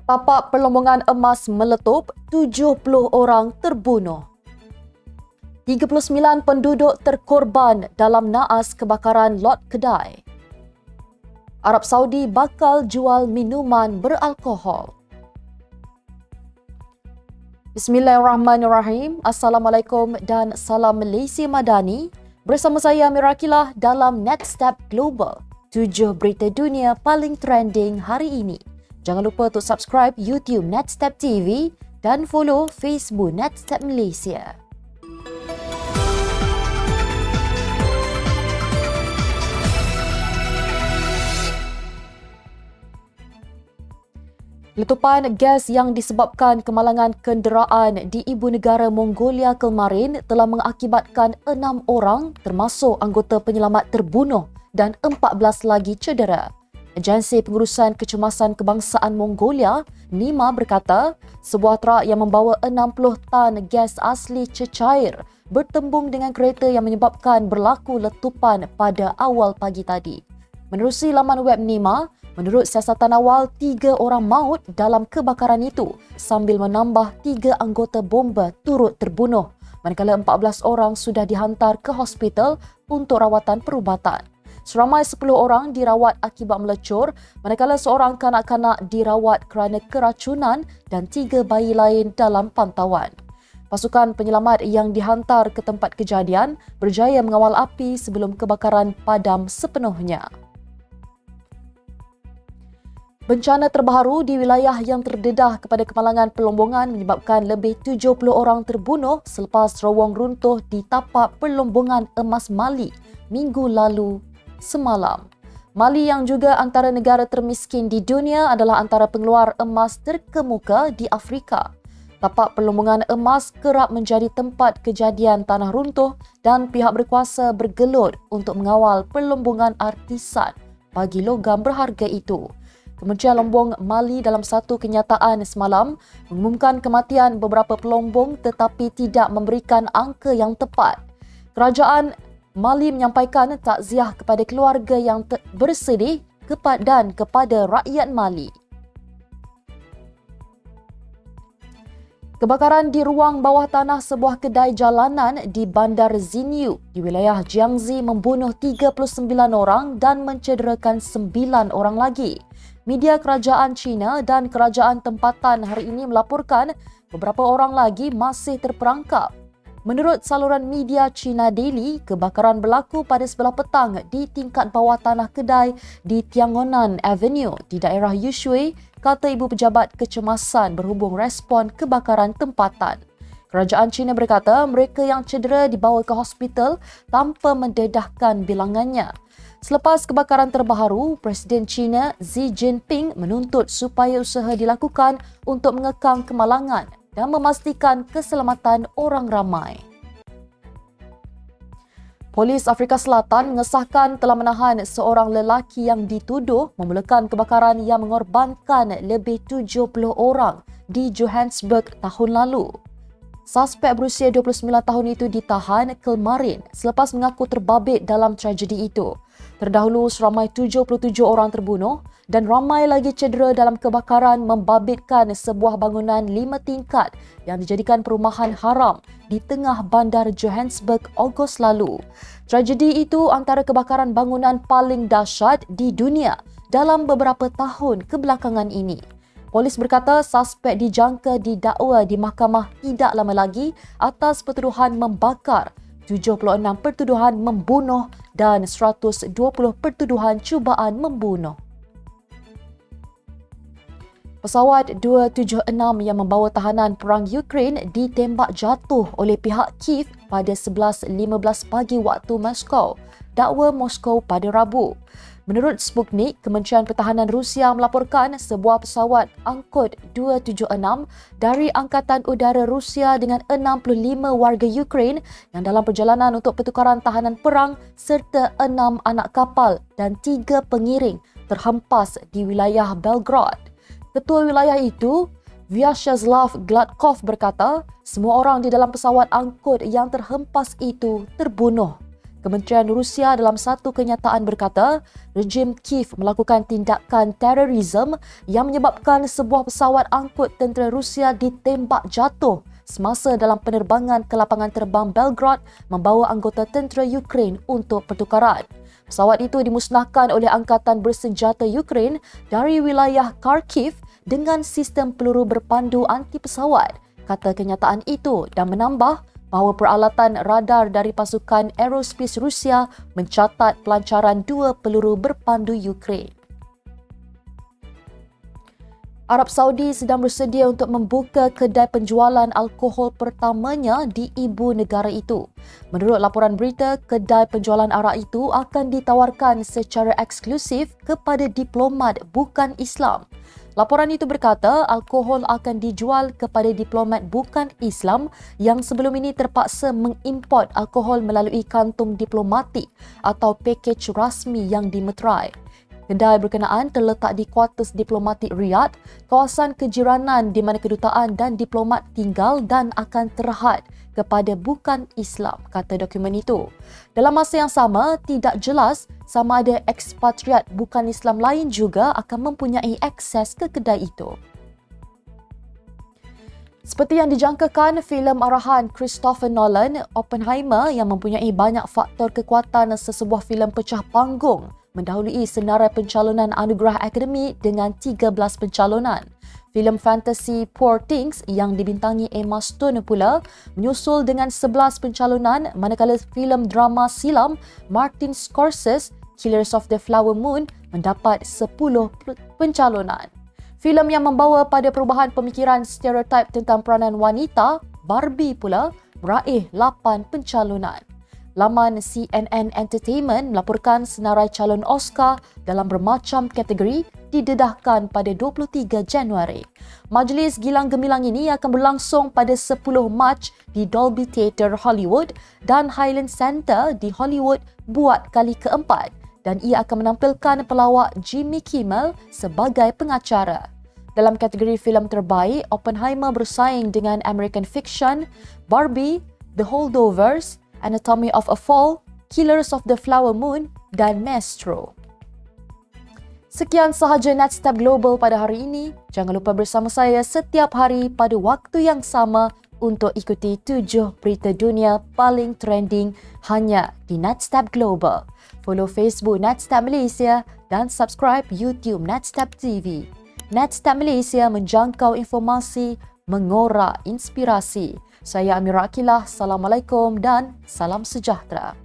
Tapak perlombongan emas meletup, 70 orang terbunuh. 39 penduduk terkorban dalam naas kebakaran lot kedai. Arab Saudi bakal jual minuman beralkohol. Bismillahirrahmanirrahim. Assalamualaikum dan salam Malaysia Madani. Bersama saya Amira Akilah dalam Next Step Global. 7 berita dunia paling trending hari ini. Jangan lupa untuk subscribe YouTube Next Step TV dan follow Facebook Next Step Malaysia. Letupan gas yang disebabkan kemalangan kenderaan di ibu negara Mongolia kemarin telah mengakibatkan 6 orang termasuk anggota penyelamat terbunuh dan 14 lagi cedera. Agensi Pengurusan Kecemasan Kebangsaan Mongolia, NIMA berkata, sebuah trak yang membawa 60 tan gas asli cecair bertembung dengan kereta yang menyebabkan berlaku letupan pada awal pagi tadi. Menerusi laman web NIMA, menurut siasatan awal, 3 orang maut dalam kebakaran itu sambil menambah 3 anggota bomba turut terbunuh, manakala 14 orang sudah dihantar ke hospital untuk rawatan perubatan. Seramai 10 orang dirawat akibat melecur, manakala seorang kanak-kanak dirawat kerana keracunan dan 3 bayi lain dalam pantauan. Pasukan penyelamat yang dihantar ke tempat kejadian berjaya mengawal api sebelum kebakaran padam sepenuhnya. Bencana terbaru di wilayah yang terdedah kepada kemalangan perlombongan menyebabkan lebih 70 orang terbunuh selepas terowong runtuh di tapak perlombongan emas Mali minggu lalu semalam. Mali yang juga antara negara termiskin di dunia adalah antara pengeluar emas terkemuka di Afrika. Tapak perlombongan emas kerap menjadi tempat kejadian tanah runtuh dan pihak berkuasa bergelut untuk mengawal perlombongan artisan bagi logam berharga itu. Kementerian Lombong Mali dalam satu kenyataan semalam mengumumkan kematian beberapa pelombong tetapi tidak memberikan angka yang tepat. Kerajaan Mali menyampaikan takziah kepada keluarga yang bersedih dan kepada rakyat Mali. Kebakaran di ruang bawah tanah sebuah kedai jalanan di Bandar Xinyu di wilayah Jiangxi membunuh 39 orang dan mencederakan 9 orang lagi. Media kerajaan China dan kerajaan tempatan hari ini melaporkan beberapa orang lagi masih terperangkap. Menurut saluran media China Daily, kebakaran berlaku pada sebelah petang di tingkat bawah tanah kedai di Tiangonan Avenue di daerah Yushui, kata ibu pejabat kecemasan berhubung respon kebakaran tempatan. Kerajaan China berkata mereka yang cedera dibawa ke hospital tanpa mendedahkan bilangannya. Selepas kebakaran terbaru, Presiden China Xi Jinping menuntut supaya usaha dilakukan untuk mengekang kemalangan dan memastikan keselamatan orang ramai. Polis Afrika Selatan mengesahkan telah menahan seorang lelaki yang dituduh memulakan kebakaran yang mengorbankan lebih 70 orang di Johannesburg tahun lalu. Suspek berusia 29 tahun itu ditahan kemarin selepas mengaku terbabit dalam tragedi itu. Terdahulu, seramai 77 orang terbunuh dan ramai lagi cedera dalam kebakaran membabitkan sebuah bangunan 5 tingkat yang dijadikan perumahan haram di tengah bandar Johannesburg Ogos lalu. Tragedi itu antara kebakaran bangunan paling dahsyat di dunia dalam beberapa tahun kebelakangan ini. Polis berkata suspek dijangka didakwa di mahkamah tidak lama lagi atas pertuduhan membakar, 76 pertuduhan membunuh dan 120 pertuduhan cubaan membunuh. Pesawat 276 yang membawa tahanan perang Ukraine ditembak jatuh oleh pihak Kiev pada 11.15 pagi waktu Moskow, dakwa Moskow pada Rabu. Menurut Sputnik, Kementerian Pertahanan Rusia melaporkan sebuah pesawat angkut 276 dari Angkatan Udara Rusia dengan 65 warga Ukraine yang dalam perjalanan untuk pertukaran tahanan perang serta 6 anak kapal dan 3 pengiring terhempas di wilayah Belgrade. Ketua wilayah itu, Vyacheslav Gladkov berkata, semua orang di dalam pesawat angkut yang terhempas itu terbunuh. Kementerian Rusia dalam satu kenyataan berkata, rejim Kiev melakukan tindakan terorisme yang menyebabkan sebuah pesawat angkut tentera Rusia ditembak jatuh semasa dalam penerbangan ke lapangan terbang Belgrade membawa anggota tentera Ukraine untuk pertukaran. Pesawat itu dimusnahkan oleh Angkatan Bersenjata Ukraine dari wilayah Kharkiv dengan sistem peluru berpandu anti pesawat, kata kenyataan itu, dan menambah bahawa peralatan radar dari pasukan aerospace Rusia mencatat pelancaran 2 peluru berpandu Ukraine. Arab Saudi sedang bersedia untuk membuka kedai penjualan alkohol pertamanya di ibu negara itu. Menurut laporan berita, kedai penjualan arak itu akan ditawarkan secara eksklusif kepada diplomat bukan Islam. Laporan itu berkata alkohol akan dijual kepada diplomat bukan Islam yang sebelum ini terpaksa mengimport alkohol melalui kantung diplomatik atau pakej rasmi yang dimeterai. Kedai berkenaan terletak di kuartus diplomatik Riyadh, kawasan kejiranan di mana kedutaan dan diplomat tinggal dan akan terhad kepada bukan Islam, kata dokumen itu. Dalam masa yang sama, tidak jelas sama ada ekspatriat bukan Islam lain juga akan mempunyai akses ke kedai itu. Seperti yang dijangkakan, filem arahan Christopher Nolan, Oppenheimer, yang mempunyai banyak faktor kekuatan sesebuah filem pecah panggung, mendahului senarai pencalonan anugerah akademi dengan 13 pencalonan. Filem fantasi Poor Things yang dibintangi Emma Stone pula menyusul dengan 11 pencalonan, manakala filem drama silam Martin Scorsese, Killers of the Flower Moon, mendapat 10 pencalonan. Filem yang membawa pada perubahan pemikiran stereotip tentang peranan wanita, Barbie pula, meraih 8 pencalonan. Laman CNN Entertainment melaporkan senarai calon Oscar dalam bermacam kategori didedahkan pada 23 Januari. Majlis gilang gemilang ini akan berlangsung pada 10 Mac di Dolby Theatre Hollywood dan Highland Center di Hollywood buat kali keempat, dan ia akan menampilkan pelawak Jimmy Kimmel sebagai pengacara. Dalam kategori filem terbaik, Oppenheimer bersaing dengan American Fiction, Barbie, The Holdovers, Anatomy of a Fall, Killers of the Flower Moon dan Maestro. Sekian sahaja Netstep Global pada hari ini. Jangan lupa bersama saya setiap hari pada waktu yang sama untuk ikuti 7 berita dunia paling trending hanya di Netstep Global. Follow Facebook Netstep Malaysia dan subscribe YouTube Netstep TV. Netstep Malaysia menjangkau informasi, mengorak inspirasi. Saya Amira Akilah. Assalamualaikum dan salam sejahtera.